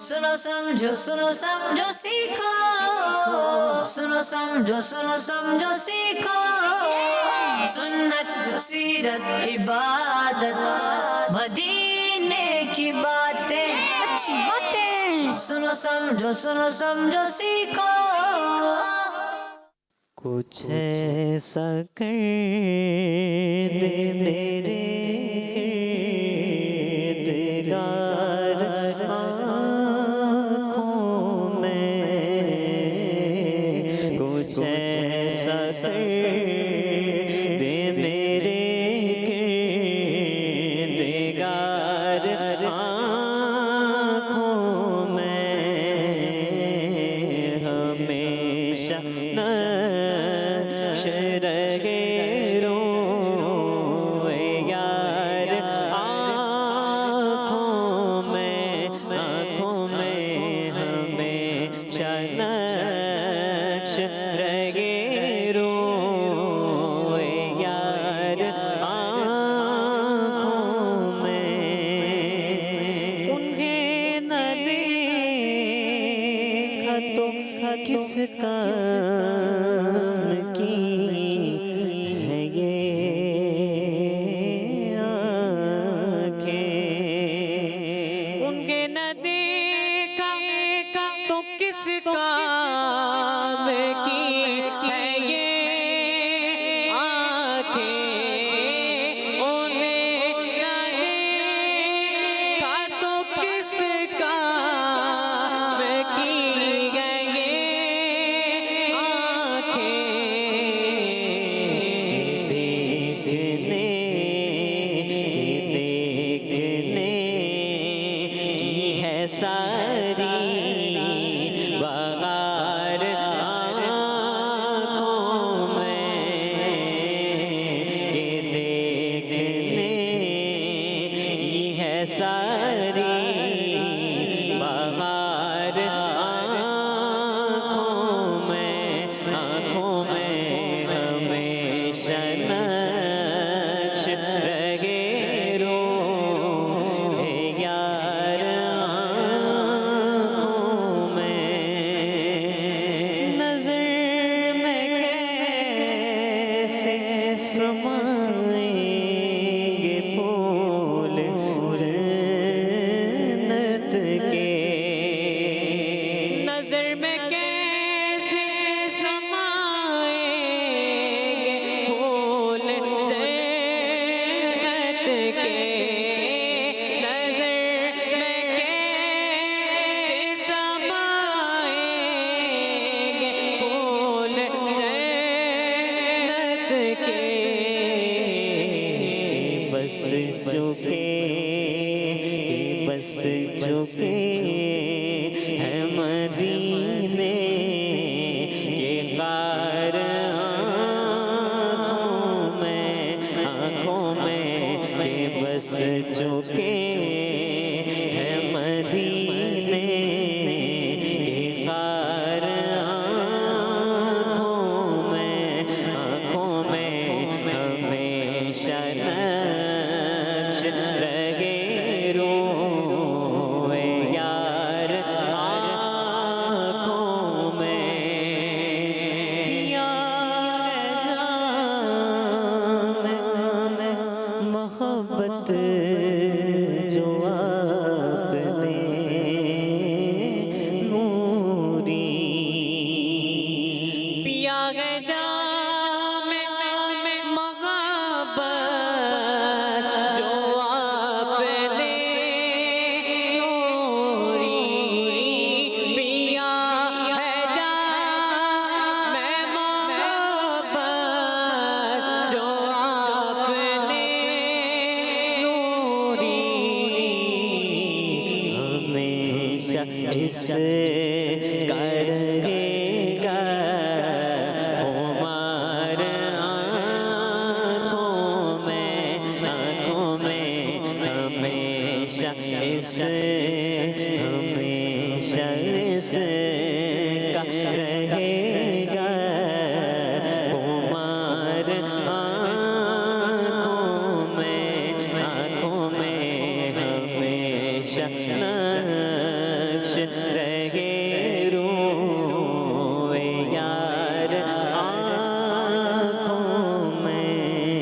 सुनो समझो सीखो, सुनो समझो सीखो, सुन्नत सीरत इबादत मदीने की बातें, अच्छी बातें। सुनो समझो सीखो। कुछ ऐसा कर दे मेरे किरदार आँखों में, कुछ ऐसा कर दे मेरे किरदार आँखों में, हमेशा शरगे रोए यार आँखों में हमेशा नक्श रगे रोए यार आँखों में। उन्हें न देखा तो किसका की है ये आँखें, उनके न देखा तो किसका की है ये आँखें, उन्हें न देखा तो किसका की है ये देखने की है सारी बहार आँखों में, ये देखने की है सारी बहार आँखों में हमेशा नक्श रगे रोए यार आँखों में। नजर में कैसे समाएंगे फूल जन्नत के, नजर में कैसे समाएंगे फूल जन्नत के, नजर में कैसे समाएंगे फूल जन्नत के। बस चुके हैं मदीने के ख़ार आँखों में के बस चुके हैं मदीने के ख़ार आँखों में हमेशा नक्श रगे रोए यार आँखों में। मोहब्बत जो आपने नूरी पिया है जाम में मोहब्बत जो आपने नूरी पिया है जाम में मोहब्बत जो आपने हमेशा इस का रहेगा उमर आँखों में हमेशा इस का रहेगा उमर आँखों में हमेशा नक्श रहे रोए यार आँखों में,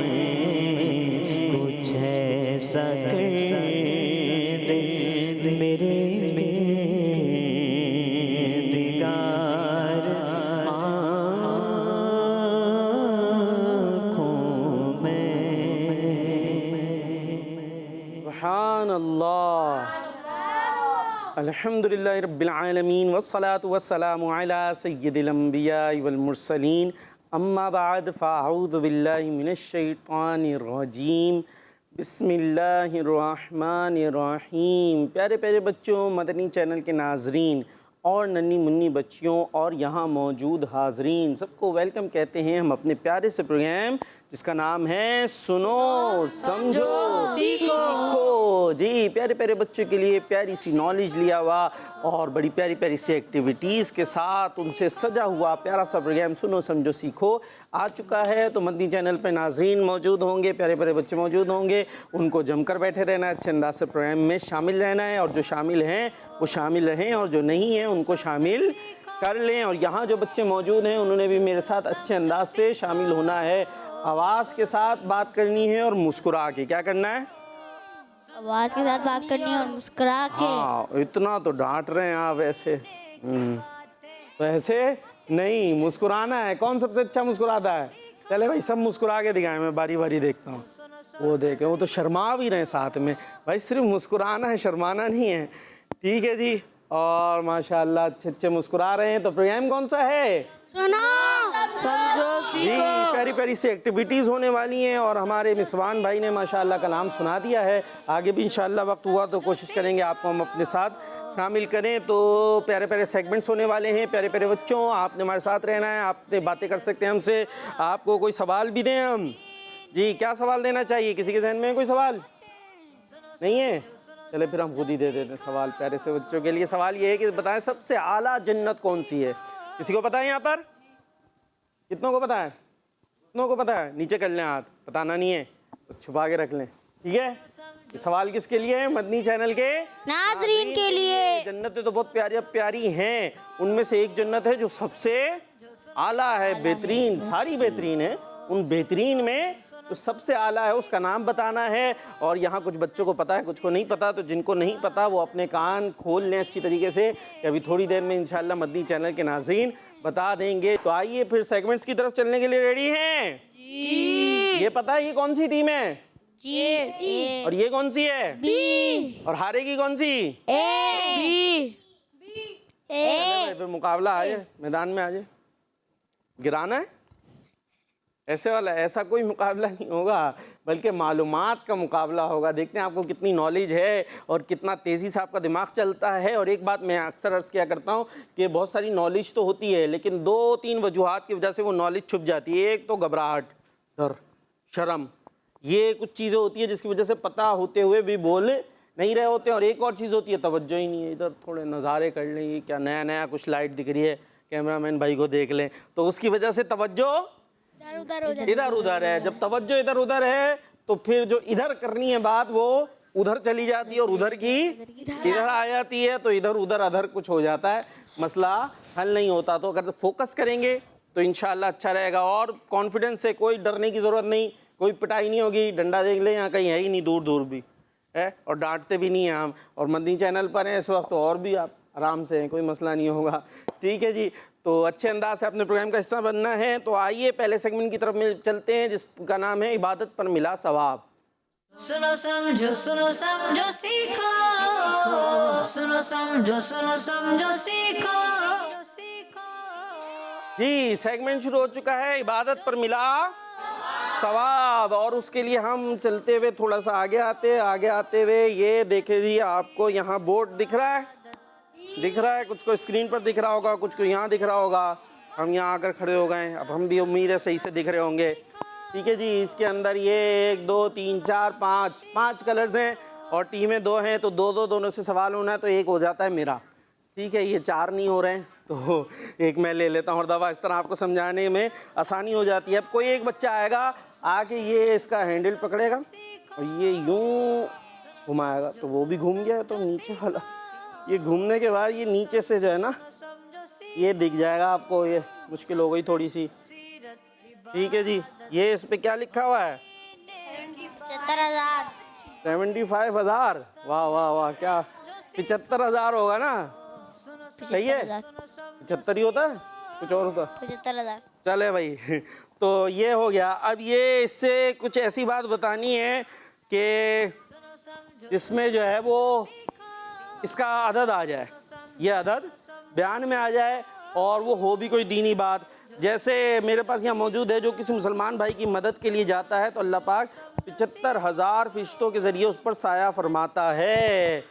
कुछ ऐसा कर दे मेरे किरदार आँखों में। सुभान अल्लाह, अल्हम्दुलिल्लाहि रब्बिल आलमीन वस्सलातु वस्सलामु अला सय्यिदिल अंबिया वल मुरसलीन, अम्मा बाद फ़अऊज़ु बिल्लाहि मिनश शैतानिर रजीम, बिस्मिल्लाहिर रहमानिर रहीम। प्यारे प्यारे बच्चों, मदनी चैनल के नाज़रीन और नन्ही मुन्नी बच्चियों और यहाँ मौजूद हाज़रीन, सबको वेलकम कहते हैं हम अपने प्यारे से प्रोग्राम जिसका नाम है सुनो समझो सीखो। जी, प्यारे प्यारे बच्चों के लिए प्यारी सी नॉलेज लिया हुआ और बड़ी प्यारी प्यारी सी एक्टिविटीज़ के साथ उनसे सजा हुआ प्यारा सा प्रोग्राम सुनो समझो सीखो आ चुका है। तो मदनी चैनल पर नाज़रीन मौजूद होंगे, प्यारे प्यारे बच्चे मौजूद होंगे, उनको जमकर बैठे रहना है, अच्छे अंदाज से प्रोग्राम में शामिल रहना है, और जो शामिल हैं वो शामिल रहें और जो नहीं हैं उनको शामिल कर लें। और यहाँ जो बच्चे मौजूद हैं उन्होंने भी मेरे साथ अच्छे अंदाज से शामिल होना है, आवाज़ के साथ बात करनी है और मुस्कुरा के। क्या करना है? आवाज के साथ बात करनी है और मुस्कुरा के। हाँ, इतना तो डांट रहे हैं आप ऐसे। तो ऐसे नहीं, मुस्कुराना है। कौन सबसे अच्छा मुस्कुराता है? चले भाई सब मुस्कुरा के दिखाएं, मैं बारी बारी देखता हूँ। वो देखें, वो तो शर्मा भी रहे साथ में। भाई सिर्फ मुस्कुराना है, शर्माना नहीं है। ठीक है जी, और माशाल्लाह अच्छे अच्छे मुस्कुरा रहे हैं। तो प्रोग्राम कौन सा है? सुनो समझो जी, सीखो। प्यारी प्यारी सी एक्टिविटीज़ होने वाली हैं और हमारे मिसवान भाई ने माशाल्लाह कलाम सुना दिया है। आगे भी इंशाल्लाह वक्त हुआ तो कोशिश करेंगे आपको हम अपने साथ शामिल करें। तो प्यारे प्यारे सेगमेंट्स होने वाले हैं। प्यारे प्यारे बच्चों, आपने हमारे साथ रहना है, आपने बातें कर सकते हैं हमसे। आपको कोई सवाल भी दें हम? जी, क्या सवाल देना चाहिए? किसी के जहन में कोई सवाल नहीं है? चले फिर हम खुद ही दे देते हैं सवाल प्यारे से बच्चों के लिए। सवाल ये है कि बताएं सबसे आला जन्नत कौन सी है? किसी को पता है यहाँ पर? कितनों को पता है? कितनों को पता है? नीचे कर लें हाथ। बताना नहीं है तो छुपा के रख लें, ठीक है? ये सवाल किसके लिए है? मदनी चैनल के नाज़रीन के लिए। जन्नतें तो बहुत प्यारी प्यारी हैं, उनमें से एक जन्नत है जो सबसे आला है, बेहतरीन, सारी बेहतरीन है। उन बेहतरीन में जो सबसे आला है उसका नाम बताना है। और यहाँ कुछ बच्चों को पता है, कुछ को नहीं पता। तो जिनको नहीं पता वो अपने कान खोल लें अच्छी तरीके से, कि अभी थोड़ी देर में इंशाल्लाह मदनी चैनल के नाज़रीन बता देंगे। तो आइए फिर सेगमेंट्स की तरफ चलने के लिए रेडी हैं? जी। ये पता है ये कौन सी टीम है? जी। और ये कौन सी है? बी। और हारेगी कौन सी? ए। बी। ए। फिर मुकाबला आ जाए, मैदान में आ जाए। गिराना है ऐसे वाला? ऐसा कोई मुकाबला नहीं होगा, बल्कि मालूमात का मुकाबला होगा। देखते हैं आपको कितनी नॉलेज है और कितना तेज़ी से आपका दिमाग चलता है। और एक बात मैं अक्सर अर्ज़ किया करता हूँ कि बहुत सारी नॉलेज तो होती है, लेकिन 2-3 वजूहात की वजह से वो नॉलेज छुप जाती है। एक तो घबराहट, डर, शर्म, ये कुछ चीज़ें होती है जिसकी वजह से पता होते हुए भी बोल नहीं रहे होते। और एक और चीज़ होती है तवज्जो ही नहीं है, इधर थोड़े नज़ारे कर लें, ये क्या नया नया कुछ लाइट दिख रही है, कैमरामैन भाई को देख लें, तो उसकी वजह से तवज्जो इधर उधर है। जब तवज्जो इधर उधर है तो फिर जो इधर करनी है बात वो उधर चली जाती है और उधर की इधर आ जाती है। तो इधर उधर अधर कुछ हो जाता है, मसला हल नहीं होता। तो अगर फोकस करेंगे तो इंशाल्लाह अच्छा रहेगा। और कॉन्फिडेंस से, कोई डरने की ज़रूरत नहीं, कोई पिटाई नहीं होगी। डंडा देख लें, यहाँ कहीं है ही नहीं, दूर दूर भी है, और डांटते भी नहीं हैं हम। और मदनी चैनल पर हैं इस वक्त, तो और भी आप आराम से हैं, कोई मसला नहीं होगा। ठीक है जी, तो अच्छे अंदाज से अपने प्रोग्राम का हिस्सा बनना है। तो आइए पहले सेगमेंट की तरफ में चलते हैं जिसका नाम है इबादत पर मिला सवाब। सुनो समझो सीखो, सुनो समझो सीखो। जी, सेगमेंट शुरू हो चुका है इबादत पर मिला सवाब। और उसके लिए हम चलते हुए थोड़ा सा आगे आते हुए ये देखे जी, आपको यहाँ बोर्ड दिख रहा है? दिख रहा है, कुछ को स्क्रीन पर दिख रहा होगा, कुछ को यहाँ दिख रहा होगा। हम यहाँ आकर खड़े हो गए, अब हम भी उम्मीद है सही से दिख रहे होंगे। ठीक है जी, इसके अंदर ये 1 2 3 4 5 कलर्स हैं और टीमें 2 हैं, तो 2 दोनों से सवाल होना है, तो एक हो जाता है मेरा। ठीक है, ये 4 नहीं हो रहे हैं तो एक मैं ले लेता हूँ और दवा, इस तरह आपको समझाने में आसानी हो जाती है। अब कोई एक बच्चा आएगा, आके ये इसका हैंडल पकड़ेगा और ये यूँ घुमाएगा, तो वो भी घूम गया, तो नीचे वाला ये घूमने के बाद ये नीचे से जो है ना ये दिख जाएगा आपको, ये मुश्किल हो गई थोड़ी सी। ठीक है जी, ये इस पे क्या लिखा हुआ है? 75,000। 75,000। वाह वाह वाह, क्या 75,000 होगा ना? सही है, 75 ही होता है, कुछ और होता है? 75,000। चले भाई तो ये हो गया। अब ये इससे कुछ ऐसी बात बतानी है कि इसमें जो है वो इसका अदद आ जाए, ये अदद बयान में आ जाए और वो हो भी कोई दीनी बात। जैसे मेरे पास यहाँ मौजूद है, जो किसी मुसलमान भाई की मदद के लिए जाता है तो अल्लाह पाक 75,000 फरिश्तों के ज़रिए उस पर साया फरमाता है।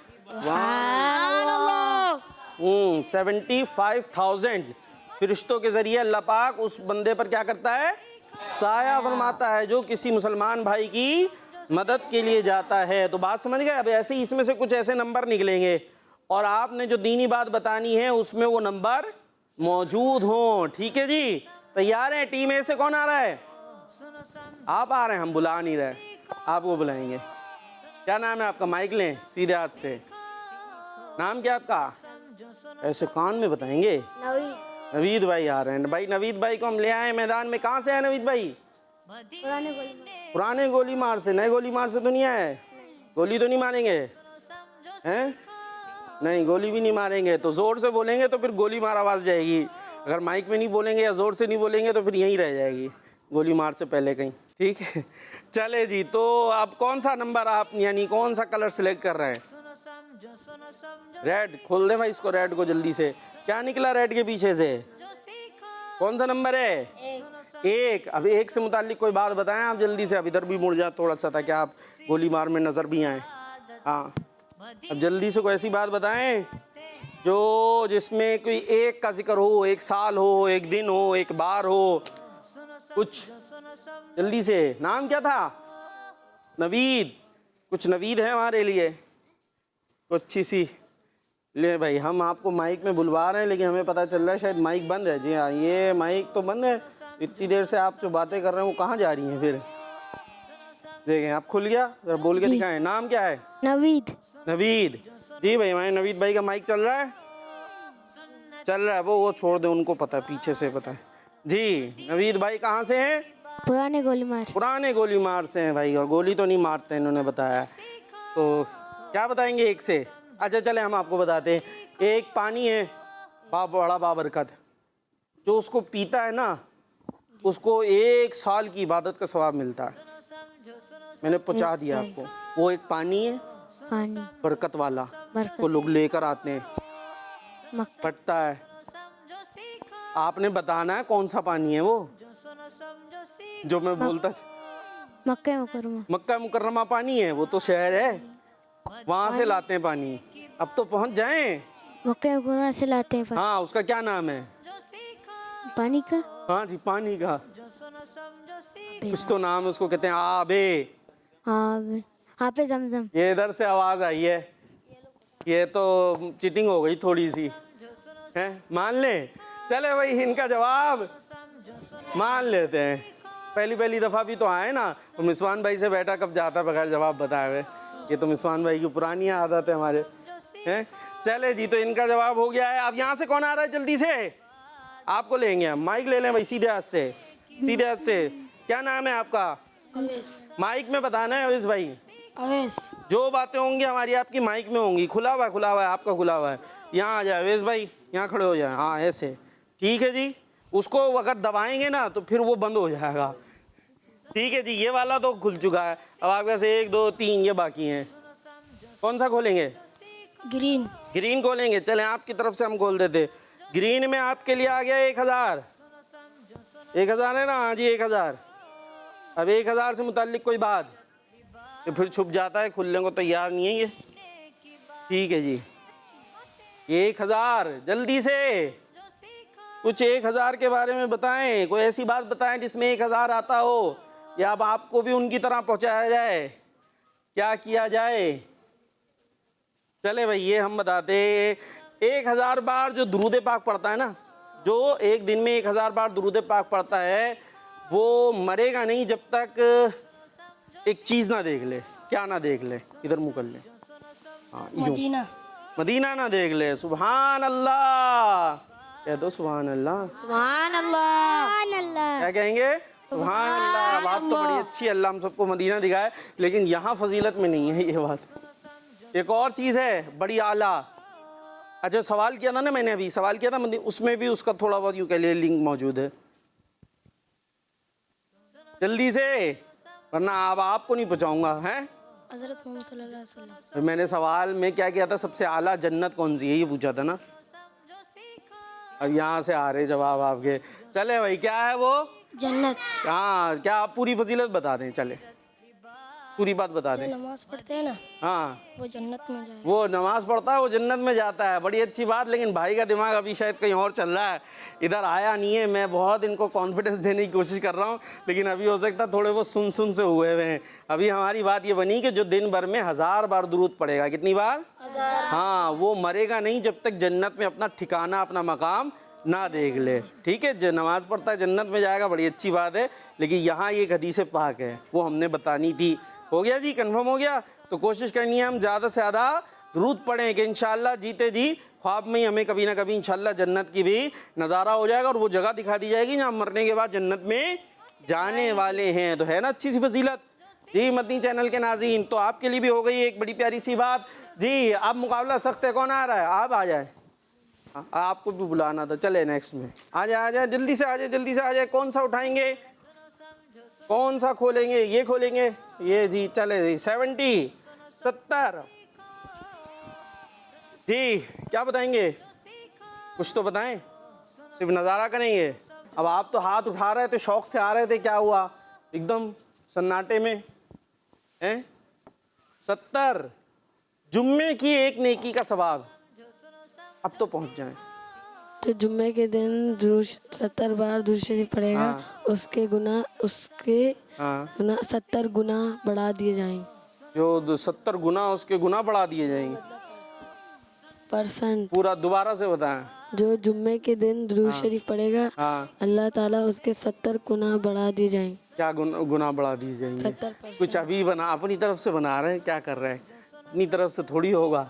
75,000 फरिश्तों के ज़रिए अल्लाह पाक उस बंदे पर क्या करता है? साया फरमाता है, जो किसी मुसलमान भाई की मदद के लिए जाता है। तो बात समझ गए? अब ऐसे ही इसमें से कुछ ऐसे नंबर निकलेंगे और आपने जो दीनी बात बतानी है उसमें वो नंबर मौजूद हों। ठीक है जी, तैयार हैं? टीम ए से कौन आ रहा है? आप आ रहे हैं, हम बुला नहीं रहे, आपको बुलाएंगे। क्या नाम है आपका? माइक लें सीधे हाथ से। नाम क्या आपका? ऐसे कान में बताएंगे। नवीद भाई आ रहे हैं। भाई नवीद भाई को हम ले आए मैदान में। कहाँ से है नवीद भाई? पुराने गोली मार से। नए गोली मार से तो नहीं आए? गोली तो नहीं मारेंगे हैं? नहीं, गोली भी नहीं मारेंगे। तो जोर से बोलेंगे तो फिर गोली मार आवाज़ जाएगी। अगर माइक में नहीं बोलेंगे या जोर से नहीं बोलेंगे तो फिर यहीं रह जाएगी, गोली मार से पहले कहीं। ठीक है, चले जी। तो अब कौन सा नंबर आप यानी कौन सा कलर सिलेक्ट कर रहे हैं? रेड। खोल दे भाई इसको, रेड को जल्दी से। क्या निकला रेड के पीछे से? कौन सा नंबर है? एक। अब एक से मुतालिक कोई बात बताएं आप जल्दी से। अब इधर भी मुड़ जाए थोड़ा सा ताकि आप गोली मार में नजर भी आए। हाँ, अब जल्दी से कोई ऐसी बात बताएं जो जिसमें कोई एक का जिक्र हो, एक साल हो, एक दिन हो, एक बार हो, कुछ जल्दी से। नाम क्या था? नवीद। कुछ नवीद है हमारे लिए, कुछ अच्छी सी। ले भाई, हम आपको माइक में बुलवा रहे हैं लेकिन हमें पता चल रहा है शायद माइक बंद है। जी हाँ, ये माइक तो बंद है। इतनी देर से आप जो बातें कर रहे हैं वो कहाँ जा रही हैं फिर? देखें, आप खुल गया, जरा बोल के दिखाएं। नाम क्या है? नवीद। नवीद जी भाई, हमारे नवीद भाई का माइक चल रहा है? चल रहा है। वो छोड़ दे, उनको पता है, पीछे से पता है जी। नवीद भाई कहाँ से हैं? पुराने गोली मार। पुराने गोली मार से हैं भाई, और गोली तो नहीं मारते इन्होंने बताया। तो क्या बताएंगे एक से? अच्छा चले, हम आपको बताते हैं। एक पानी है बड़ा बाबरकत, जो उसको पीता है ना उसको 1 साल की इबादत का सवाब मिलता है। मैंने पहुंचा दिया आपको। वो एक पानी है, पानी बरकत वाला, बरकत। वो लोग लेकर आते हैं, फटता है। आपने बताना है कौन सा पानी है वो, जो मैं बोलता। मक्का मुकरमा। मक्का मुकर्रमा पानी है, वो तो शहर है, वहाँ से लाते हैं पानी। अब तो पहुँच जाएं। मक्का मुकरमा से लाते हैं हाँ, उसका क्या नाम है? पानी का। हाँ जी, पानी का कुछ तो नाम है, उसको कहते हैं आबे। पे जमजम। ये इधर से आवाज़ आई है, ये तो चीटिंग हो गई थोड़ी सी है, मान ले। चले भाई, इनका जवाब मान लेते हैं। पहली दफ़ा भी तो आए ना, तो मिसवान भाई से बैठा कब जाता बगैर जवाब बताए हुए। ये तो मिसवान भाई की पुरानी आदत है हमारे हैं। चले जी, तो इनका जवाब हो गया है। अब यहाँ से कौन आ रहा है? जल्दी से आपको लेंगे हम। माइक ले लें भाई, सीधे हाथ से, सीधे हाथ से। क्या नाम है आपका? माइक में बताना है अवेश भाई। अवेश। जो बातें होंगी हमारी आपकी माइक में होंगी। खुला हुआ है, आपका खुला हुआ है। यहाँ आ जाए अवेश भाई, यहाँ खड़े हो जाए। हाँ ऐसे, ठीक है जी। उसको अगर दबाएंगे ना तो फिर वो बंद हो जाएगा। ठीक है जी, ये वाला तो खुल चुका है। अब आपके पास 1 2 3 ये बाकी हैं। कौन सा खोलेंगे? ग्रीन। ग्रीन खोलेंगे। चलें, आपकी तरफ से हम खोल देते। ग्रीन में आपके लिए आ गया 1000। 1000 है ना? हाँ जी, 1000। अब 1000 से मुताल्लिक कोई बात तो फिर छुप जाता है, खुलने को तैयार नहीं है ये। ठीक है जी, 1000 जल्दी से कुछ 1000 के बारे में बताएं। कोई ऐसी बात बताएं जिसमें 1000 आता हो, या अब आपको भी उनकी तरह पहुंचाया जाए। क्या किया जाए? चले भाई, ये हम बताते। 1000 बार जो दुरूद पाक पढ़ता है ना, जो एक दिन में 1000 बार दुरूद पाक पढ़ता है, वो मरेगा नहीं जब तक एक चीज़ ना देख ले। क्या ना देख ले? इधर मुँह कर ले। हाँ, मदीना। मदीना ना देख ले। सुभान अल्लाह कह दो, सुभान अल्लाह। सुभान अल्लाह। क्या कहेंगे? सुभान अल्लाह। बात तो बड़ी अच्छी है, अल्लाह हम सबको मदीना दिखाए, लेकिन यहाँ फजीलत में नहीं है ये बात। एक और चीज़ है बड़ी आला। अच्छा सवाल किया था ना मैंने, अभी सवाल किया था, उसमें भी उसका थोड़ा बहुत यूँ कह लिए लिंक मौजूद है। जल्दी से, वरना अब आपको नहीं पहुँचाऊँगा। हैं हज़रत मोहम्मद सल्लल्लाहु अलैहि वसल्लम। मैंने सवाल में क्या किया था, सबसे आला जन्नत कौन सी है ये पूछा था ना। अब यहाँ से आ रहे जवाब आपके। चले भाई, क्या है वो? जन्नत। हाँ, क्या आप पूरी फजीलत बता दें? चले पूरी बात बता जो दें। नमाज पढ़ते हैं ना, हाँ, वो जन्नत में जाए। वो नमाज पढ़ता है वो जन्नत में जाता है, बड़ी अच्छी बात। लेकिन भाई का दिमाग अभी शायद कहीं और चल रहा है, इधर आया नहीं है। मैं बहुत इनको कॉन्फिडेंस देने की कोशिश कर रहा हूँ, लेकिन अभी हो सकता है थोड़े वो सुन से हुए हुए हैं। अभी हमारी बात ये बनी कि जो दिन भर में 1000 बार दुरूद पड़ेगा, कितनी बार? 1000। हाँ, वो मरेगा नहीं जब तक जन्नत में अपना ठिकाना, अपना मकाम ना देख ले। ठीक है, जो नमाज पढ़ता है जन्नत में जाएगा, बड़ी अच्छी बात है। लेकिन यहाँ ये हदीस पाक है, वो हमने बतानी थी। हो गया जी, कंफर्म हो गया। तो कोशिश करनी है हम ज़्यादा से ज़्यादा दुरूद पढ़ें कि इंशाल्लाह जीते जी ख्वाब में ही हमें कभी ना कभी इंशाल्लाह जन्नत की भी नज़ारा हो जाएगा, और वो जगह दिखा दी जाएगी जहाँ मरने के बाद जन्नत में जाने वाले हैं। तो है ना अच्छी सी फजीलत जी। मदनी चैनल के नाज़रीन, तो आपके लिए भी हो गई एक बड़ी प्यारी सी बात जी। अब मुकाबला सख्त है, कौन आ रहा है? आप आ जाए, आपको भी बुलाना था। चले नेक्स्ट में आ जाए, जल्दी से आ जाए, जल्दी से आ जाए। कौन सा उठाएंगे, कौन सा खोलेंगे? ये खोलेंगे, ये जी। चले जी, 70 जी। क्या बताएंगे? कुछ तो बताएं, सिर्फ नज़ारा करेंगे। अब आप तो हाथ उठा रहे थे, शौक से आ रहे थे, क्या हुआ एकदम सन्नाटे में हैं? 70 जुम्मे की एक नेकी का सवाब। अब तो पहुंच जाएं। तो जुम्मे के दिन 70 बार दुरूद शरीफ पढ़ेगा। हाँ। उसके गुना 70 गुना बढ़ा दिए जाएंगे। जो 70 गुना, उसके गुना बढ़ा दिए जाएंगे। परसेंट पूरा दोबारा से बताएं। जो जुम्मे के दिन दुरूद शरीफ पढ़ेगा, हाँ, अल्लाह ताला उसके 70 गुना बढ़ा दिए जाएंगे। क्या गुना बढ़ा दिए जाएंगे? 70%। कुछ अभी बना, अपनी तरफ से बना रहे हैं, क्या कर रहे हैं? अपनी तरफ से थोड़ी होगा।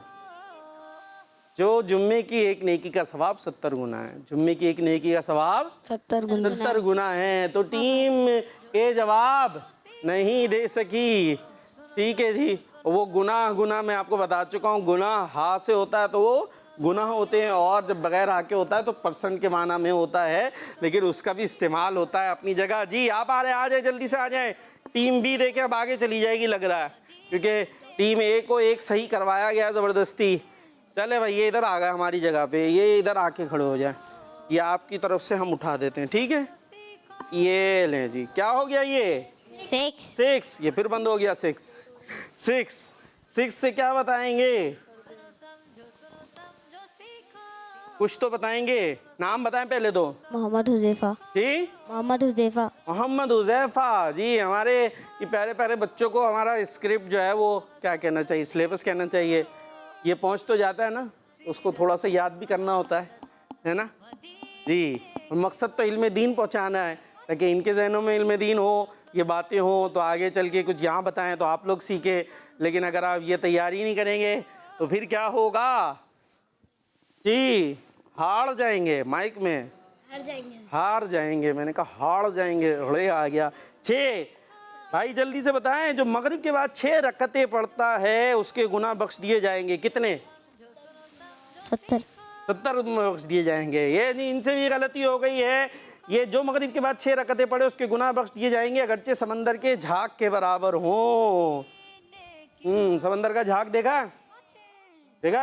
जो जुम्मे की एक नेकी का सवाब 70 गुना है। जुम्मे की एक नेकी का सवाब 70 गुना है। तो टीम ए जवाब नहीं दे सकी। ठीक है जी। वो गुना मैं आपको बता चुका हूँ, गुना हा से होता है तो वो गुनाह होते हैं, और जब बगैर हा के होता है तो परसेंट के माना में होता है, लेकिन उसका भी इस्तेमाल होता है अपनी जगह जी। आप आ रहे, आ जाए, जल्दी से आ जाए। टीम बी देखे अब आगे चली जाएगी लग रहा है, क्योंकि टीम ए को एक सही करवाया गया ज़बरदस्ती। चले भाई, ये इधर आ गया हमारी जगह पे, ये इधर आके खड़े हो जाए। ये आपकी तरफ से हम उठा देते हैं, ठीक है? ये लें जी। क्या हो गया ये? 6। ये फिर बंद हो गया। 6 से क्या बताएंगे? कुछ तो बताएंगे। नाम बताएं पहले तो। मोहम्मद हुज़ैफा जी, मोहम्मद हुज़ैफा मोहम्मद हुज़ैफा जी। हमारे ये प्यारे प्यारे बच्चों को हमारा स्क्रिप्ट जो है वो क्या कहना चाहिए, सिलेबस कहना चाहिए। ये पहुंच तो जाता है ना, उसको थोड़ा सा याद भी करना होता है ना जी। मकसद तो इल्म दीन पहुंचाना है, ताकि इनके जहनों में इल्म दीन हो, ये बातें हो, तो आगे चल के कुछ यहाँ बताएं तो आप लोग सीखें। लेकिन अगर आप ये तैयारी नहीं करेंगे तो फिर क्या होगा जी? हार जाएंगे। माइक में हार जाएंगे। मैंने कहा हार जाएंगे, हड़े आ गया। 6 भाई जल्दी से बताएं। जो मगरिब के बाद 6 रकतें पढ़ता है उसके गुनाह बख्श दिए जाएंगे। कितने? 70 बख्श दिए जाएंगे। ये नहीं, इनसे भी गलती हो गई है। ये जो मगरिब के बाद 6 रकतें पढ़े उसके गुनाह बख्श दिए जाएंगे, अगरचे समंदर के झाग के बराबर हो। समंदर का झाग देखा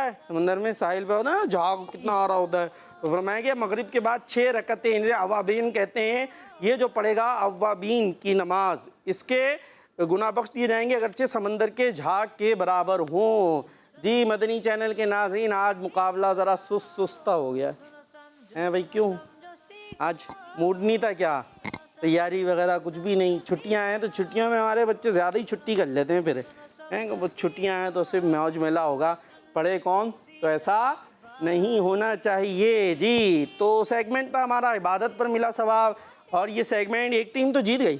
है? समंदर में साहिल पे होता है ना, झाग कितना आ रहा होता है। तो फरमाया गया मगरिब के बाद 6 रकतें, इन्हें अवाबीन कहते हैं। ये जो पढ़ेगा अवाबीन की नमाज, इसके गुनाह बख्श दिए जाएंगे, अगरचे समंदर के झाग के बराबर हों। जी मदनी चैनल के नाज़रीन, आज मुकाबला ज़रा सुस्ता हो गया है भाई। क्यों? आज मूड नहीं था क्या? तैयारी वगैरह कुछ भी नहीं। छुट्टियां हैं तो छुट्टियों में हमारे बच्चे ज़्यादा ही छुट्टी कर लेते हैं। फिर हैं छुट्टियां हैं तो सिर्फ मौज मेला होगा, पढ़े कौन? तो ऐसा नहीं होना चाहिए जी। तो सेगमेंट था हमारा इबादत पर मिला सवाब, और ये सेगमेंट एक टीम तो जीत गई,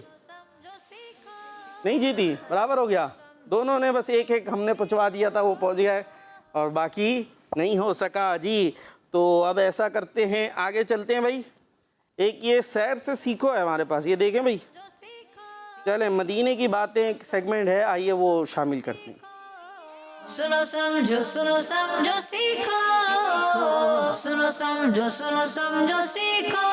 नहीं जीती, बराबर हो गया। दोनों ने बस एक हमने पहुँचवा दिया था, वो पहुँच गया है, और बाकी नहीं हो सका जी। तो अब ऐसा करते हैं, आगे चलते हैं भाई। एक ये सैर से सीखो है हमारे पास, ये देखें भाई। चले, मदीने की बातें एक सेगमेंट है, आइए वो शामिल करते हैं। सुनो समझो सीखो, सुनो समझो सीखो।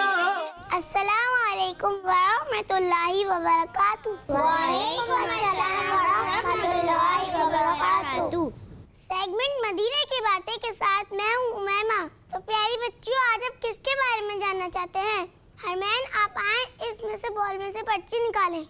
अस्सलामुअलैकुम वरहमतुल्लाहि वबरकातुहू। वालेकुम अस्सलाम वरहमतुल्लाहि वबरकातुहू। सेगमेंट मदीने की बातें के साथ मैं हूँ उमैमा। तो प्यारी बच्चियों, आज आप किसके बारे में जानना चाहते हैं? हरमैन, आप आए, इसमें से बॉल में से पर्ची निकालें।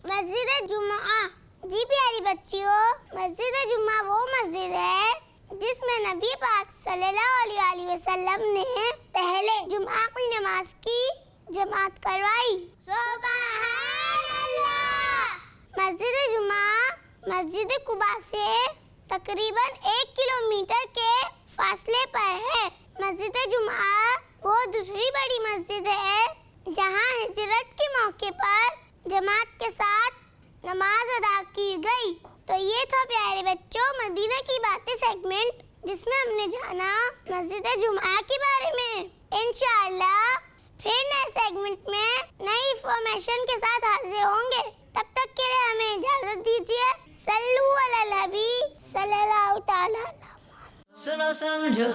मस्जिद जुम्मा। जी प्यारी बच्चियों, मस्जिद जुम्मा वो मस्जिद है जिसमें नबी पाक सल्लल्लाहु अलैहि वसल्लम ने पहले जुम्मा की नमाज की जमात करवाई। सुभान अल्लाह। मस्जिद जुम्मा मस्जिद कुबा से तकरीबन 1 किलोमीटर के फासले पर है। मस्जिद जुम्मा वो दूसरी बड़ी मस्जिद है जहाँ हिजरत के मौके पर जमात के साथ नमाज अदा की गई। तो ये था प्यारे बच्चों मदीना की बातें सेगमेंट, जिसमें हमने जाना मस्जिद जुम्मा के बारे में। इंशाअल्लाह फिर नए सेगमेंट में नई इंफॉर्मेशन के साथ हाजिर होंगे। तब तक के लिए हमें इजाजत दीजिए। सल्लू अलल हबीब सल्लल्लाहु तआला अलैहि। सुनो समझो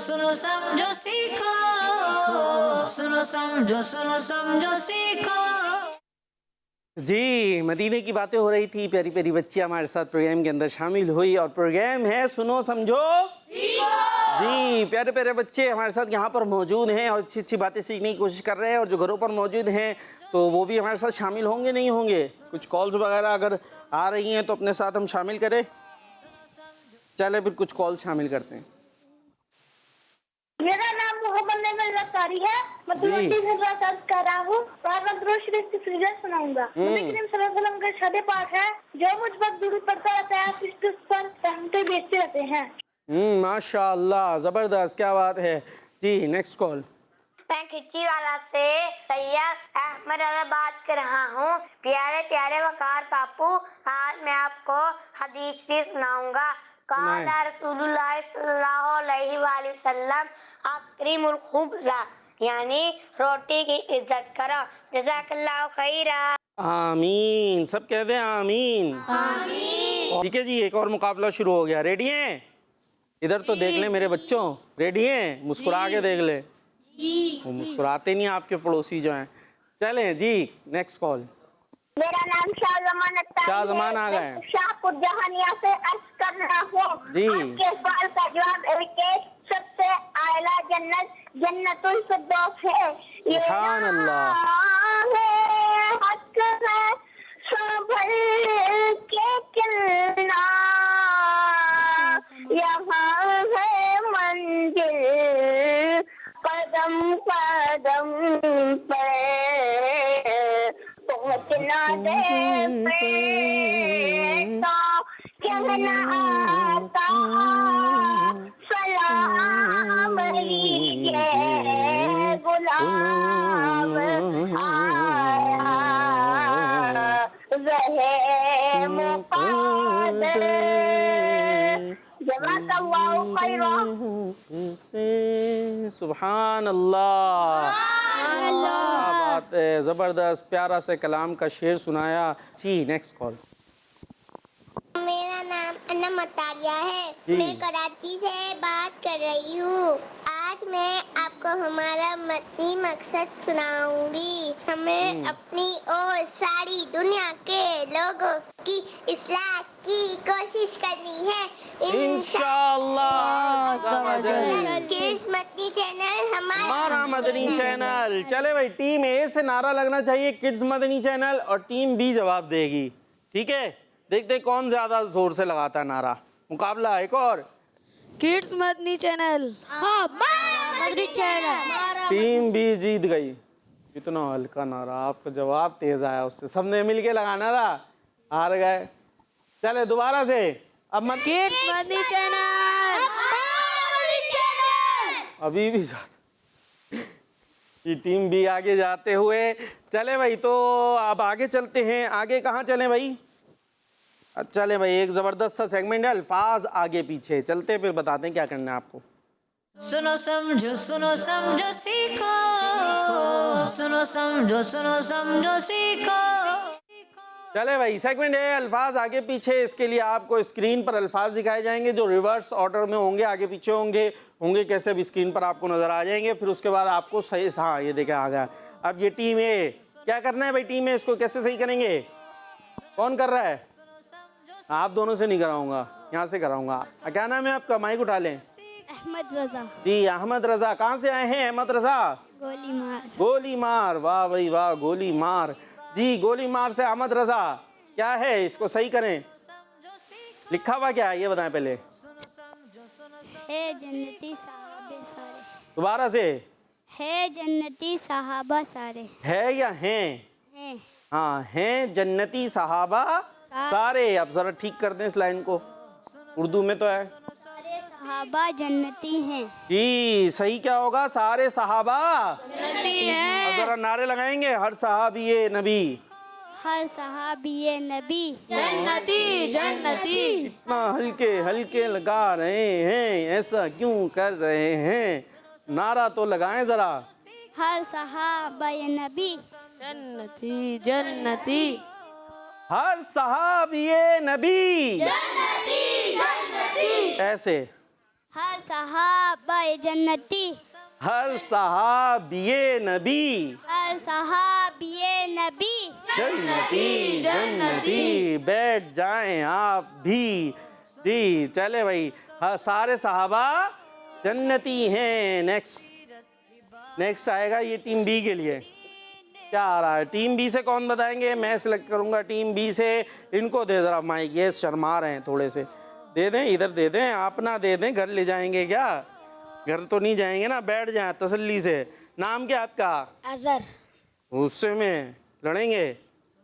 सीखो, सुनो समझो सीखो। जी, मदीने की बातें हो रही थी, प्यारी प्यारी बच्चियाँ हमारे साथ प्रोग्राम के अंदर शामिल हुई और प्रोग्राम है सुनो समझो सीखो। जी, प्यारे प्यारे बच्चे हमारे साथ यहाँ पर मौजूद हैं और अच्छी अच्छी बातें सीखने की कोशिश कर रहे हैं। और जो घरों पर मौजूद हैं तो वो भी हमारे साथ शामिल होंगे, नहीं होंगे? कुछ कॉल्स वगैरह अगर आ रही हैं तो अपने साथ हम शामिल करें। चले फिर कुछ कॉल शामिल करते हैं। मेरा नाम मोहम्मद नईमुल रफ्तारी है। मैं तुलसी से बात कर रहा हूँ और मैं दुरूद शरीफ की फजीलत सुनाऊंगा। नबी करीम सल्लल्लाहु अलैहि वसल्लम का इरशाद पाक है, जो मुझ पर दुरूद पढ़ता रहता है उस पर रहमतें भेजते रहते हैं। माशाअल्लाह, जबरदस्त, क्या बात है जी। Next call. मैं खिच्ची वाला से सैयद अहमद अला बात कर रहा हूँ। प्यारे प्यारे वकार बापू, आज मैं आपको हदीस भी सुनाऊंगा। काला रसूलुल्लाह सल्लल्लाहु अलैहि वसल्लम अकरिमुल खुब्ज़ा, यानी रोटी की इज्जत करो। जज़ाकल्लाहु खैरा। आमीन, सब कहते हैं आमीन। आमीन। ठीक है जी, एक और मुकाबला शुरू हो गया। रेडी हैं? इधर तो देख ले मेरे बच्चों, रेडी हैं? मुस्कुरा के देख ले। वो मुस्कुराते नहीं आपके पड़ोसी जो हैं। चलें जी, नेक्स्ट कॉल। मेरा नाम शाहजमान आ गए। शाहपुर जहानिया से अर्ज कर रहा हूँ। जी। आपके सवाल का जवाब एक है, सबसे आला जन्नत जन्नतुल फिरदौस है। ये सुभान अल्लाह। हक है संभल के चलना, यहाँ है मंजिल कदम कदम पे पहुँचना दे तो कहना आता सलाम ये गुलाम आया रहे मुक़द्दर। जज़ाकल्लाहु खैरा। सुभान अल्लाह, क्या बात है, जबरदस्त, प्यारा से कलाम का शेर सुनाया जी। Next call. मेरा नाम अनम अतारिया है। जी। मैं कराची से बात कर रही हूँ। आज मैं आपको हमारा मदनी मकसद सुनाऊंगी। हमें अपनी और सारी दुनिया के लोगों की इस्लाह की कोशिश करनी है इंशाअल्लाह। किस मदनी चैनल हमारा मदनी चैनल। चले भाई, टीम ए से नारा लगना चाहिए किड्स मदनी चैनल और टीम बी जवाब देगी। ठीक है, देखते कौन ज्यादा जोर से लगाता है नारा। मुकाबला एक और। Kids Madani channel. Madani channel. Team B जीत गई। इतना हल्का नारा, आपका जवाब तेज आया, उससे सबने मिलके लगाना था, हार गए। चले दोबारा से। अब मत किड्स मदनी चैनल। अभी भी ये टीम भी आगे जाते हुए चले भाई। तो अब आगे चलते हैं। आगे कहाँ चलें भाई? चले भाई, एक ज़बरदस्त सा सेगमेंट है, अल्फाज आगे पीछे। चलते हैं, फिर बताते हैं क्या करना है आपको। सुनो समझो सीखो, सुनो समझो सीखो। चले भाई, सेगमेंट है अल्फाज आगे पीछे। इसके लिए आपको स्क्रीन पर अल्फाज दिखाए जाएंगे जो रिवर्स ऑर्डर में होंगे, आगे पीछे होंगे कैसे, अब स्क्रीन पर आपको नजर आ जाएंगे। फिर उसके बाद आपको सही, हाँ ये देखे आ गया। अब ये टीम ए, क्या करना है भाई टीम ए, इसको कैसे सही करेंगे? कौन कर रहा है? आप दोनों से नहीं कराऊंगा, यहाँ से कराऊंगा। क्या नाम है आपका? माइक उठा लें। अहमद रजा। जी अहमद रजा। कहाँ से आए हैं अहमद रजा? गोली मार। गोली मार, वाह भाई वाह, गोली मार। जी गोली मार से अहमद रजा। क्या है, इसको सही करें। लिखा हुआ क्या है ये बताएं पहले। है जन्नती साहबे सारे। दोबारा से। है जन्नती साहबा सारे। है या हैं? हैं। हाँ, हैं जन्नती सहाबा सारे। अब जरा ठीक कर दें इस लाइन को, उर्दू में तो है। सारे सहाबा जन्नती हैं। जी सही क्या होगा? सारे सहाबा जन्नती हैं। अब जरा नारे लगाएंगे, हर सहाबी नबी, हर सहाबी नबी जन्नती जन्नती। इतना हल्के हल्के लगा रहे हैं, ऐसा क्यों कर रहे हैं? नारा तो लगाएं जरा। हर सहाबा नबी जन्नती जन्नती। हर सहाबी नबी जन्नती जन्नती। ऐसे। हर सहाबा जन्नती। हर सहाबी नबी हर सहाबी नबी जन्नती जन्नती। बैठ जाएं आप भी। जी चले भाई, हाँ सारे सहाबा जन्नती हैं। नेक्स्ट आएगा ये टीम बी के लिए। क्या आ रहा है टीम बी से? कौन बताएंगे? मैं सिलेक्ट करूंगा टीम बी से। इनको दे जरा माइक, ये शर्मा रहे हैं थोड़े से। दे दें, इधर दे दें, आप ना दे दें, घर ले जाएंगे क्या? घर तो नहीं जाएंगे ना, बैठ जाए तसल्ली से। नाम क्या आपका? अजहर। गुस्से में लड़ेंगे,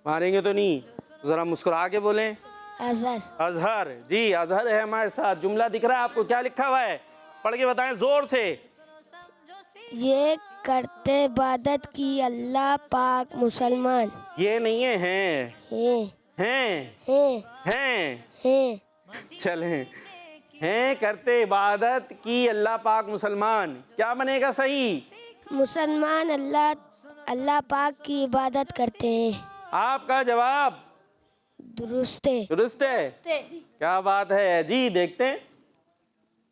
मारेंगे तो नहीं, जरा मुस्कुरा के बोलें। अजहर। अजहर। जी अजहर है हमारे साथ। जुमला दिख रहा है आपको? क्या लिखा हुआ है? पढ़ के बताएं जोर से। ये करते इबादत की अल्लाह पाक मुसलमान। ये नहीं है, हैं हैं हैं हैं हैं। हैं। चलें, हैं करते इबादत की अल्लाह पाक मुसलमान। क्या बनेगा सही? मुसलमान अल्लाह पाक की इबादत करते हैं। आपका जवाब दुरुस्त है। दुरुस्त है। क्या बात है जी। देखते हैं,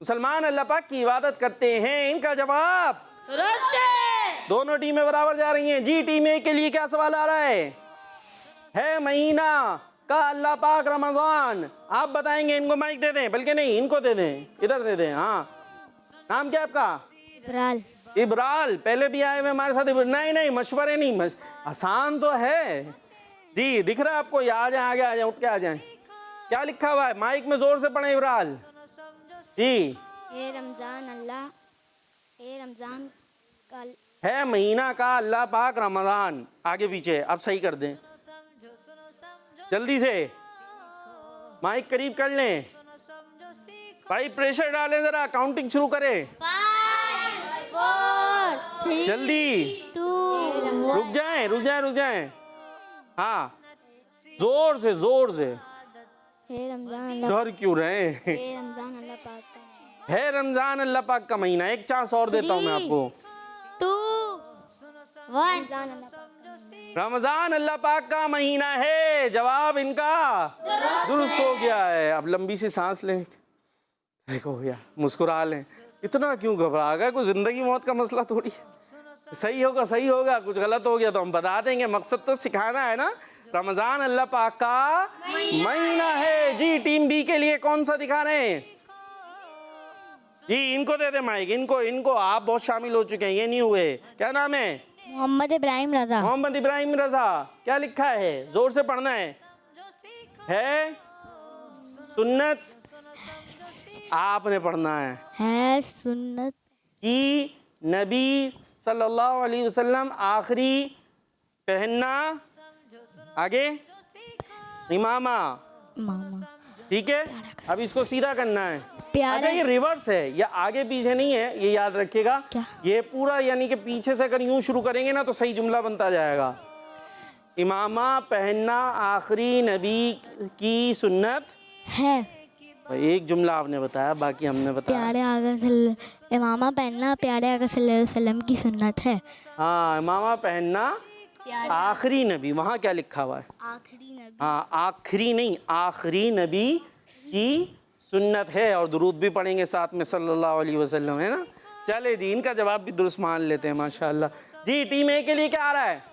मुसलमान अल्लाह पाक की इबादत करते हैं। इनका जवाब दुरुस्त है। दोनों टीमें बराबर जा रही हैं। जी टीम ए के लिए क्या सवाल आ रहा है महीना का अल्लाह पाक रमजान। आप बताएंगे। इनको माइक दे दें, बल्कि नहीं इनको दे दें, इधर दे दें। हाँ नाम क्या आपका? इब्राल। इब्राल। पहले भी आए हुए हमारे साथ। नहीं मशवरे नहीं, आसान तो है जी। दिख रहा है आपको? आ जाए आगे, आ जाए, उठ के आ जाए। क्या लिखा हुआ है? माइक में जोर से पढ़े इब्राल जी। हे रमजान का है महीना का अल्लाह पाक रमजान। आगे पीछे अब सही कर दें जल्दी से। माइक करीब कर लें भाई, प्रेशर डालें जरा, काउंटिंग शुरू करें 5 4 3 जल्दी। 2 रुक जाएं। हाँ जोर से। हे रमजान डर क्यों रहे? हे रमजान अल्लाह पाक का है रमजान अल्लाह पाक का महीना। एक चांस और देता हूँ मैं आपको। 2 1 रमजान अल्लाह पाक का महीना है। जवाब इनका दुरुस्त हो गया है। अब लंबी सी सांस लें, देखो भैया, मुस्कुरा लें। इतना क्यों घबरा गए? कोई जिंदगी मौत का मसला थोड़ी है। सही होगा, कुछ गलत हो गया तो हम बता देंगे। मकसद तो सिखाना है ना। रमजान अल्लाह पाक का महीना है। जी टीम बी के लिए कौन सा दिखा रहे हैं? जी इनको दे दे माइक। इनको आप बहुत शामिल हो चुके हैं, ये नहीं हुए। क्या नाम है? मोहम्मद इब्राहिम रजा। मोहम्मद इब्राहिम रजा। क्या लिखा है? जोर से पढ़ना है सुन्नत। आपने पढ़ना है सुन्नत कि नबी सल्लल्लाहु अलैहि वसल्लम आखिरी पहनना। आगे इमामा। ठीक है, अब इसको सीधा करना है। अच्छा ये रिवर्स है, ये आगे पीछे नहीं है, ये याद रखिएगा। ये पूरा यानी कि पीछे से अगर यूं शुरू करेंगे ना तो सही जुमला बनता जाएगा। इमामा पहनना आखिरी नबी की सुन्नत है। एक जुमला आपने बताया, बाकी हमने बताया। प्यारे आका इमामा पहनना प्यारे आका सल्लल्लाहु अलैहि वसल्लम की सुन्नत है। हाँ, इमामा पहनना आखिरी नबी, वहाँ क्या लिखा हुआ है? आखिरी नबी। हाँ, आखिरी नहीं, आखिरी नबी की सुन्नत है। और दुरूद भी पढ़ेंगे साथ में सल्लल्लाहु अलैहि वसल्लम, है ना। चले जी, इनका जवाब भी दुरुस्त मान लेते हैं माशाल्लाह जी। टीम ए के लिए क्या आ रहा है?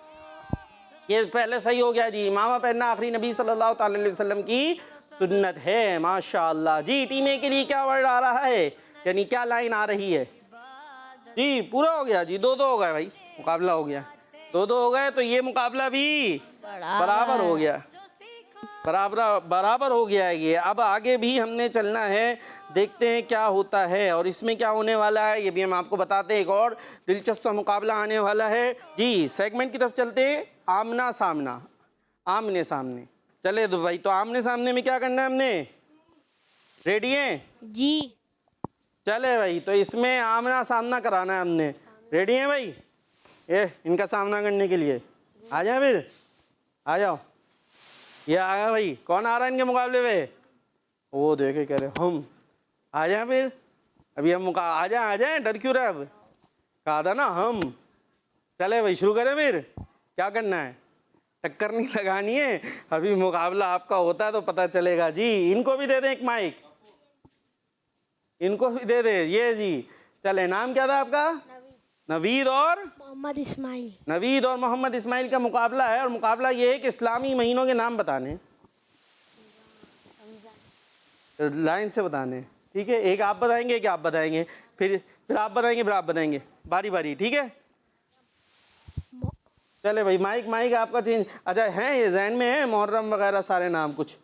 ये पहले सही हो गया जी, इमामा पहनना आखिरी नबी सल्लल्लाहु अलैहि वसल्लम की सुन्नत है माशाल्लाह जी। टीम ए के लिए क्या वर्ड आ रहा है, यानी क्या लाइन आ रही है जी? पूरा हो गया जी, 2-2 हो गए भाई, मुकाबला हो गया, 2-2 हो गए। तो ये मुकाबला भी बराबर हो गया, बराबर हो गया है ये। अब आगे भी हमने चलना है, देखते हैं क्या होता है और इसमें क्या होने वाला है, ये भी हम आपको बताते हैं। एक और दिलचस्प मुकाबला आने वाला है जी। सेगमेंट की तरफ चलते हैं, आमना सामना, आमने सामने। चले तो भाई, तो आमने सामने में क्या करना है हमने? रेडी हैं जी। चले भाई, तो इसमें आमना सामना कराना है हमने। रेडी हैं भाई? ये इनका सामना करने के लिए आ जाए, फिर आ जाओ। ये आ गया भाई, कौन आ रहा है इनके मुकाबले में? वो देखे कह रहे हम आ जाए, फिर अभी हम आ जाए, डर क्यों रहे? अब कहा था ना हम। चले भाई, शुरू करें फिर। क्या करना है? टक्कर नहीं लगानी है, अभी मुकाबला आपका होता है तो पता चलेगा जी। इनको भी दे दें एक माइक, इनको भी दे दे। ये जी, चले, नाम क्या था आपका? नवीद और मोहम्मद इस्माइल। नवीद और मोहम्मद इस्माइल का मुकाबला है। और मुकाबला ये है कि इस्लामी महीनों के नाम बताने, लाइन से बताने, ठीक है। एक आप बताएंगे, एक आप बताएंगे, फिर आप बताएंगे, फिर आप बताएंगे, बारी बारी, ठीक है। चले भाई, माइक आपका चेंज। अच्छा, हैं ये जहन में है मुहर्रम वगैरह सारे नाम? कुछ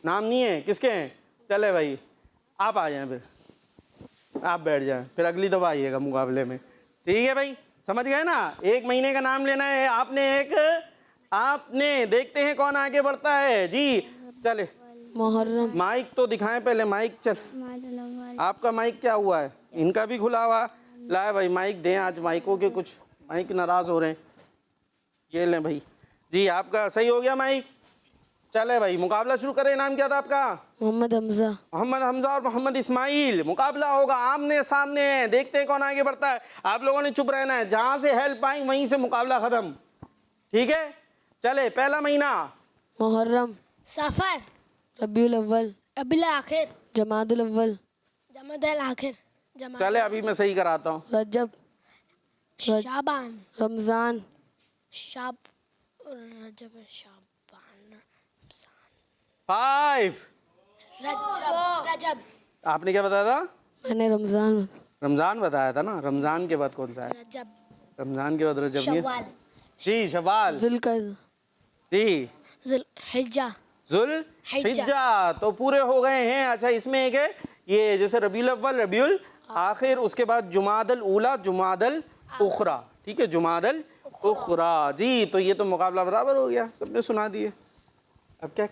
नाम नहीं है, किसके हैं? चले भाई, आप आ जाएं, फिर आप बैठ जाएं, फिर अगली दफ़ा आइएगा मुकाबले में, ठीक है भाई। समझ गए ना? एक महीने का नाम लेना है आपने। देखते हैं कौन आगे बढ़ता है जी। चले, मुहर्रम। माइक तो दिखाएं पहले, माइक। चल, आपका माइक क्या हुआ है? इनका भी खुला हुआ। लाए भाई, माइक दें। आज माइकों के कुछ माइक नाराज़ हो रहे हैं। ये लें भाई जी, आपका सही हो गया माइक। चले भाई, मुकाबला शुरू करें। नाम क्या था आपका? मोहम्मद हमजा। मोहम्मद हमजा और मोहम्मद इस्माइल, मुकाबला होगा आमने सामने है। देखते हैं कौन आगे बढ़ता है। आप लोगों ने चुप रहना है, जहां से हेल्प आई वहीं से मुकाबला खत्म, ठीक है। चले, पहला महीना मुहर्रम। सफर। रबीउल अव्वल। रबीउल आखिर। जमादुल अव्वल। जमादुल आखिर। चले, अभी मैं सही कराता हूँ। रजब। शाबान। रमज़ान। रजब, शाबान, 5। रजब। आपने क्या बताया था? मैंने रमज़ान बताया था ना। रमज़ान के बाद कौन सा है? रजब। रमज़ान के बाद रजब नहीं? शव्वाल। जी, शवाल। ज़ुल्क़अदा। जी, ज़ुल्हिज्जा। ज़ुल्हिज्जा। तो पूरे हो गए हैं। अच्छा, इसमें एक है ये, जैसे रबीउल अव्वल, रबीउल आखिर, उसके बाद जुमादल ऊला, जुमादल उखरा, ठीक है, जुमादल उखरा जी। तो ये तो मुकाबला बराबर हो गया, सबने सुना दिए। अब क्या?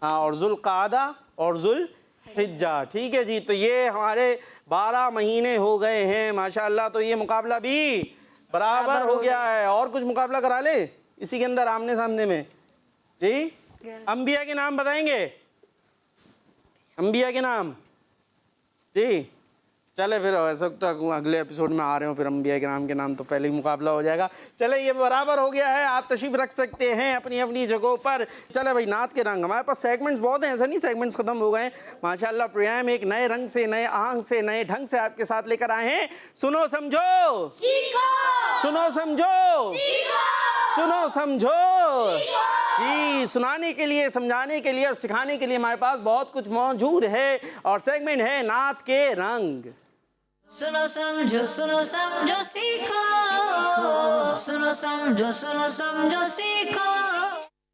हाँ, और ज़ुल्क़अदा और ज़ुल्हिज्जा, ठीक है जी। तो ये हमारे 12 महीने हो गए हैं माशाअल्लाह। तो ये मुकाबला भी बराबर हो गया है। और कुछ मुकाबला करा ले इसी के अंदर, आमने सामने में जी। अंबिया के नाम बताएंगे, अंबिया के नाम जी। चले, फिर ऐसा तो अगले एपिसोड में आ रहे हो, फिर अंबिया के नाम तो पहले ही मुकाबला हो जाएगा। चले, ये बराबर हो गया है। आप तशरीफ रख सकते हैं अपनी अपनी जगहों पर। चले भाई, नात के रंग, हमारे पास सेगमेंट्स बहुत हैं, ऐसा नहीं सेगमेंट्स खत्म हो गए माशाल्लाह। प्रोग्राम एक नए रंग से, नए आहंग से, नए ढंग से आपके साथ लेकर आए हैं। सुनो समझो सीखो, सुनो समझो सीखो, सुनो समझो जी। सुनाने के लिए, समझाने के लिए और सिखाने के लिए हमारे पास बहुत कुछ मौजूद है। और सेगमेंट है नात के रंग। सुनो समझो सीखो, सुनो समझो सीखो।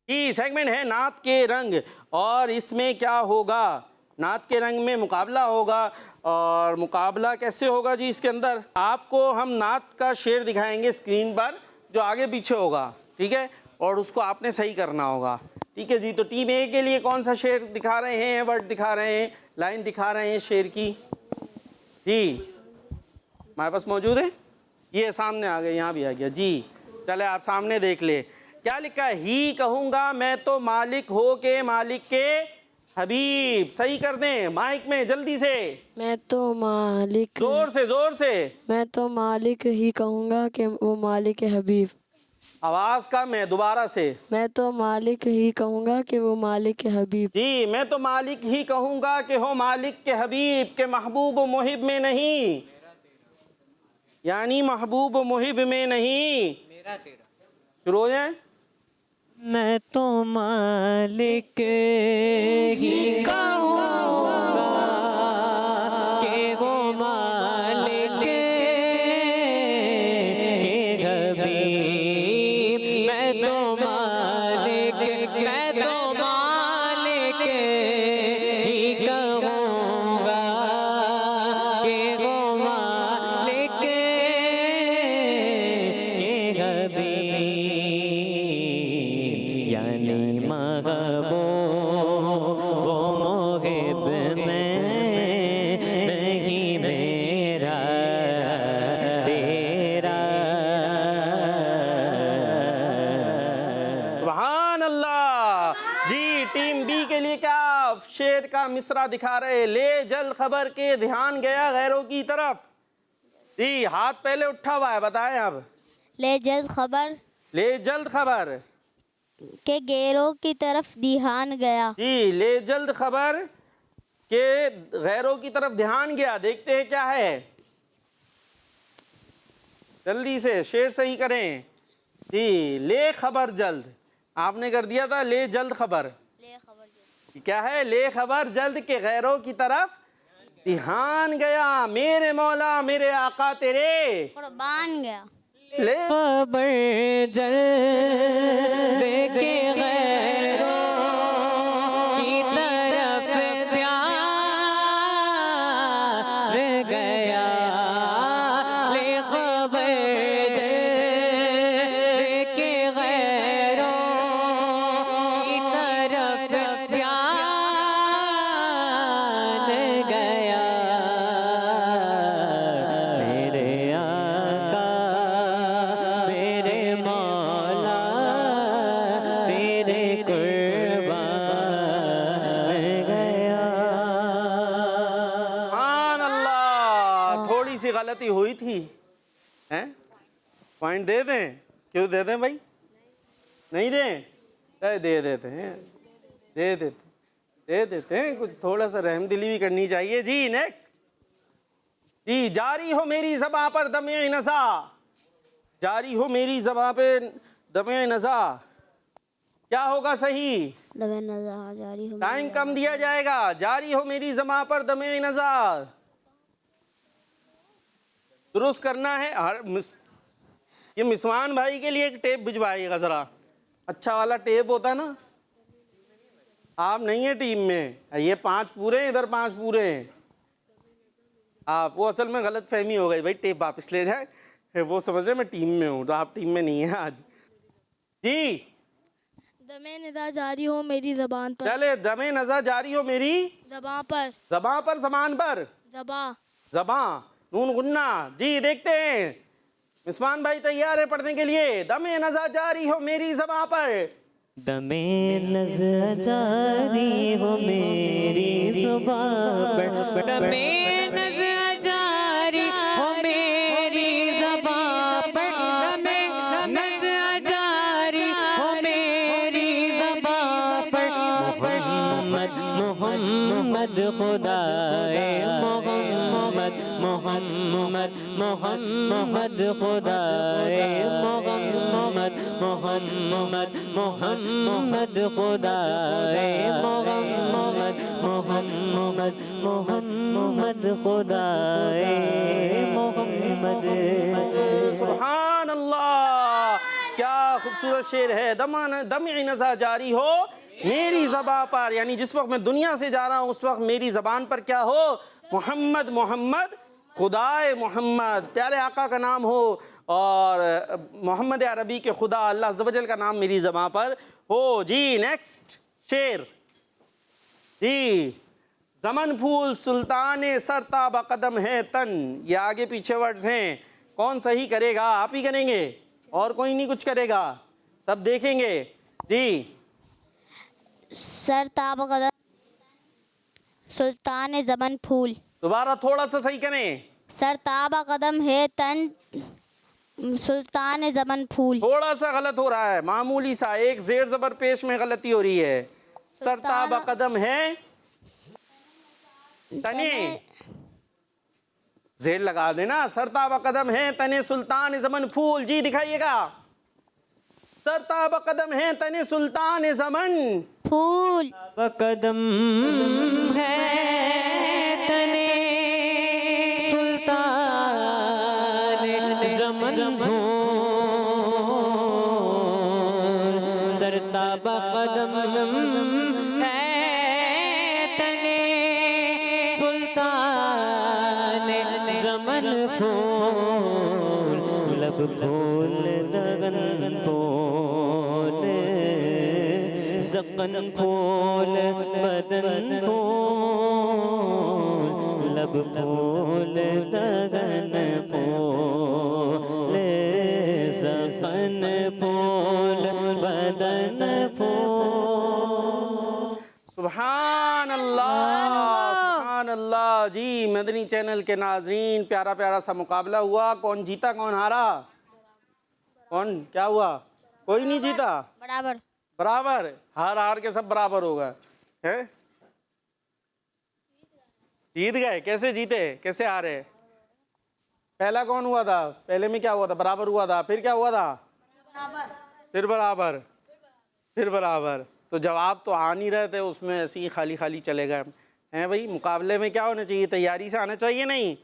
ये सेगमेंट है नात के रंग। और इसमें क्या होगा? नात के रंग में मुकाबला होगा। और मुकाबला कैसे होगा जी? इसके अंदर आपको हम नात का शेर दिखाएंगे स्क्रीन पर, जो आगे पीछे होगा, ठीक है, और उसको आपने सही करना होगा, ठीक है। ठीक है जी, तो टीम ए के लिए कौन सा शेर दिखा रहे हैं, वर्ड दिखा रहे हैं, लाइन दिखा रहे हैं शेर की? जी हमारे पास मौजूद है, ये सामने आ गया, यहाँ भी आ गया जी। चले आप सामने देख ले, क्या लिखा है? ही कहूँगा मैं तो मालिक हो के मालिक के हबीब। सही कर दें माइक में जल्दी से, मैं तो मालिक, जोर से जोर से। मैं तो मालिक ही कहूँगा कि वो मालिक के हबीब। आवाज़ का मैं दोबारा से, मैं तो मालिक ही कहूँगा कि वो मालिक के हबीब। जी मैं तो मालिक ही कहूँगा कि हो मालिक के हबीब, के महबूब व मुहिब में नहीं, यानी महबूब व मुहिब में नहीं। शुरू हो जाए। मैं तो मालिक ही कहूँगा कि वो मालिक के हबीब। मैं तो मालिक ही कहूँगा कि वो मालिक के हबीब, यानी महबूब वो मुहिब में नहीं मेरा तेरा। सुभान अल्लाह जी। टीम बी के लिए क्या शेर का मिसरा दिखा रहे? ले जल्द खबर के ध्यान गया गैरों की तरफ। जी हाथ पहले उठा हुआ है, बताएं अब। ले जल्द खबर ले जल्द खबर के गैरों की तरफ ध्यान गया। जी, ले जल्द खबर के गैरों की तरफ ध्यान गया। देखते हैं क्या है, जल्दी से शेर सही करें जी। ले खबर जल्द, आपने कर दिया था ले जल्द खबर। क्या है? ले खबर जल्द के गैरों की तरफ ध्यान गया, मेरे मौला मेरे आका तेरे कुर्बान गया। ले खबर जल्द के गैरों की तरफ ध्यान गया। ले खबर जल्द के गैरों की तरफ ध्यान गया। मेरे आका मेरे मौला तेरे कुर्बान गया। सुभान अल्लाह। थोड़ी सी गलती हुई थी, हैं? पॉइंट दे दें? क्यों दे दें भाई? नहीं दें? दे देते हैं, दे देते हैं। कुछ थोड़ा सा रहमदिली भी करनी चाहिए जी। नेक्स्ट जी। जारी हो मेरी ज़बां पर दमे नज़ा, जारी हो मेरी ज़बां पे दमे नज़ा। क्या होगा सही? दमे नज़ा जारी हो। टाइम कम दिया जाएगा। जारी हो मेरी ज़बां पर दमे नज़ा, दुरुस्त करना है। ये मिसवान भाई के लिए एक टेप भिजवाइएगा ज़रा, अच्छा वाला टेप होता है ना। आप नहीं है टीम में, ये 5 पूरे हैं, इधर 5 पूरे हैं। आप वो असल में गलत फहमी हो गई भाई, टेप वापस ले जाए, फिर वो समझ रहे मैं टीम में हूँ, तो आप टीम में नहीं है आज जी। दमे निदा जारी हो मेरी ज़बान पर। चले, दमे नज़ा जारी हो मेरी ज़बां पर। ज़बां पर, ज़बान पर, ज़बां ज़बां नून गुन्ना जी। देखते हैं मिसमान भाई तैयार है पढ़ने के लिए। दमे नज़ा जारी हो मेरी ज़बां पर, दमे नज़र जारी हो मेरी ज़ुबान पर। दमे नज़र जारी हो मेरी ज़बान पर। दमे नज़र जारी हो मेरी ज़बान पर। मोहम्मद मोहम्मद खुदाए मोहम्मद मोहम्मद मोहम्मद खुदाए मोहम्मद मोहम्मद मोहम्मद खुदाए मोहम्मद मोहम्मद मोहम्मद खुदाए मोहम्मद। सुभान अल्लाह, क्या खूबसूरत शेर है। दमे नज़ा जारी हो मेरी ज़बां पर, यानी जिस वक्त मैं दुनिया से जा रहा हूँ उस वक्त मेरी ज़बान पर क्या हो? मोहम्मद मोहम्मद खुदाए मोहम्मद, प्यारे आका का नाम हो, और मोहम्मद अरबी के खुदा अल्लाह अज़्ज़ व जल का नाम मेरी ज़बां पर हो जी। नेक्स्ट शेर जी, ज़मन फूल सुल्तान सरता बकदम है तन। ये आगे पीछे वर्ड्स हैं, कौन सही करेगा? आप ही करेंगे और कोई नहीं कुछ करेगा, सब देखेंगे जी। सर ताब कदम सुल्तान ज़मन फूल। दोबारा थोड़ा सा सही करें। सर ताब कदम है तन सुल्तान ज़मन फूल। थोड़ा सा गलत हो रहा है, मामूली सा, एक जेर जबर पेश में गलती हो रही है। सरताब कदम है तने, जेर लगा देना। सरताब कदम है तने सुल्तान ज़मन फूल। जी दिखाइएगा, सरताब कदम है तने सुल्तान ज़मन फूल। कदम है तने सुल्तान ज़मन फूल। सरताब कदम है तने सुल्तान ज़मन फूल। लब फूल लगन फूल ज़क़न फूल बदन फूल। लब फूल लगन फूल ज़क़न फूल बदन फूल। सुभान अल्लाह, सुभान अल्लाह। जी मदनी चैनल के नाजरीन, प्यारा प्यारा सा मुकाबला हुआ। कौन जीता कौन हारा? कौन क्या हुआ? कोई नहीं जीता, बराबर बराबर। हार हार के सब बराबर होगा है। जीत गए? कैसे जीते, कैसे हारे? पहला कौन हुआ था? पहले में क्या हुआ था? बराबर हुआ था। फिर क्या हुआ था? फिर बराबर, फिर बराबर। तो जवाब तो आ नहीं रहे थे, उसमें ऐसे ही खाली खाली चले गए हैं। भाई मुकाबले में क्या होना चाहिए? तैयारी से आना चाहिए। नहीं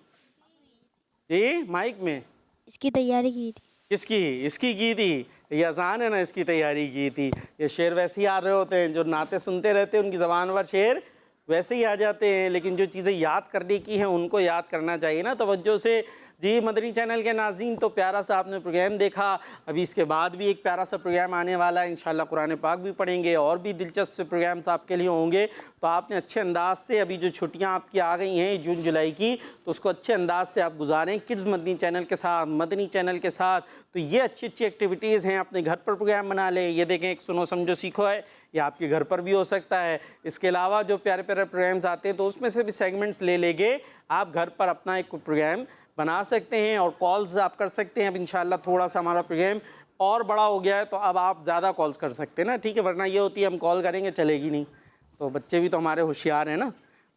जी, माइक में इसकी तैयारी की थी। किसकी? इसकी की थी। ये आसान है ना, इसकी तैयारी की थी। ये शेर वैसे ही आ रहे होते हैं, जो नाते सुनते रहते हैं उनकी ज़बान पर शेर वैसे ही आ जाते हैं, लेकिन जो चीज़ें याद करने की हैं उनको याद करना चाहिए ना तवज्जो से। जी मदनी चैनल के नाज़रीन, तो प्यारा सा आपने प्रोग्राम देखा। अभी इसके बाद भी एक प्यारा सा प्रोग्राम आने वाला है, इंशाल्लाह कुरान पाक भी पढ़ेंगे और भी दिलचस्प प्रोग्राम्स आपके लिए होंगे। तो आपने अच्छे अंदाज से, अभी जो छुट्टियां आपकी आ गई हैं जून जुलाई की, तो उसको अच्छे अंदाज से आप गुजारें किड्स मदनी चैनल के साथ, मदनी चैनल के साथ। तो ये अच्छी अच्छी एक्टिविटीज़ हैं, अपने घर पर प्रोग्राम बना लें। ये देखें, एक सुनो समझो सीखो है, ये आपके घर पर भी हो सकता है। इसके अलावा जो प्यारे प्यारे प्रोग्राम्स आते हैं, तो उसमें से भी सेगमेंट्स ले लेंगे, आप घर पर अपना एक प्रोग्राम बना सकते हैं और कॉल्स आप कर सकते हैं। अब इंशाल्लाह थोड़ा सा हमारा प्रोग्राम और बड़ा हो गया है, तो अब आप ज़्यादा कॉल्स कर सकते हैं ना, ठीक है। वरना ये होती है हम कॉल करेंगे चलेगी नहीं। तो बच्चे भी तो हमारे होशियार हैं ना,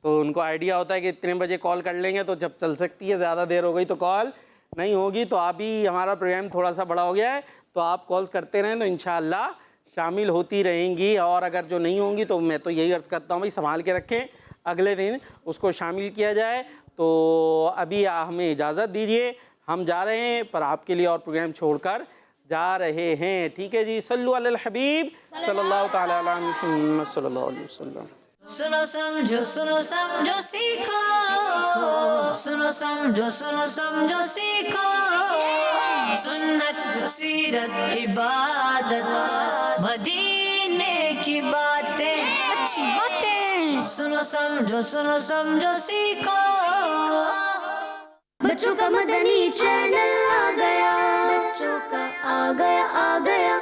तो उनको आइडिया होता है कि इतने बजे कॉल कर लेंगे तो जब चल सकती है, ज़्यादा देर हो गई तो कॉल नहीं होगी। तो अभी हमारा प्रोग्राम थोड़ा सा बड़ा हो गया है, तो आप कॉल्स करते रहें तो इंशाल्लाह शामिल होती रहेंगी। और अगर जो नहीं होंगी तो मैं तो यही अर्ज़ करता हूँ भाई संभाल के रखें, अगले दिन उसको शामिल किया जाए। तो अभी हमें इजाज़त दीजिए, हम जा रहे हैं, पर आपके लिए और प्रोग्राम छोड़कर जा रहे हैं, ठीक है जी। सल्लु अलल हबीब सल्लल्लाहु तआला अला मुहम्मद सल्लल्लाहु अलैहि वसल्लम। सुनो समझो सीखो, सुनो समझो सीखो। सुन्नत सीरत इबादत मदीने की बातें, अच्छी बातें। सुनो समझो सीखो। बच्चों का मदनी चैनल आ गया, बच्चों का आ गया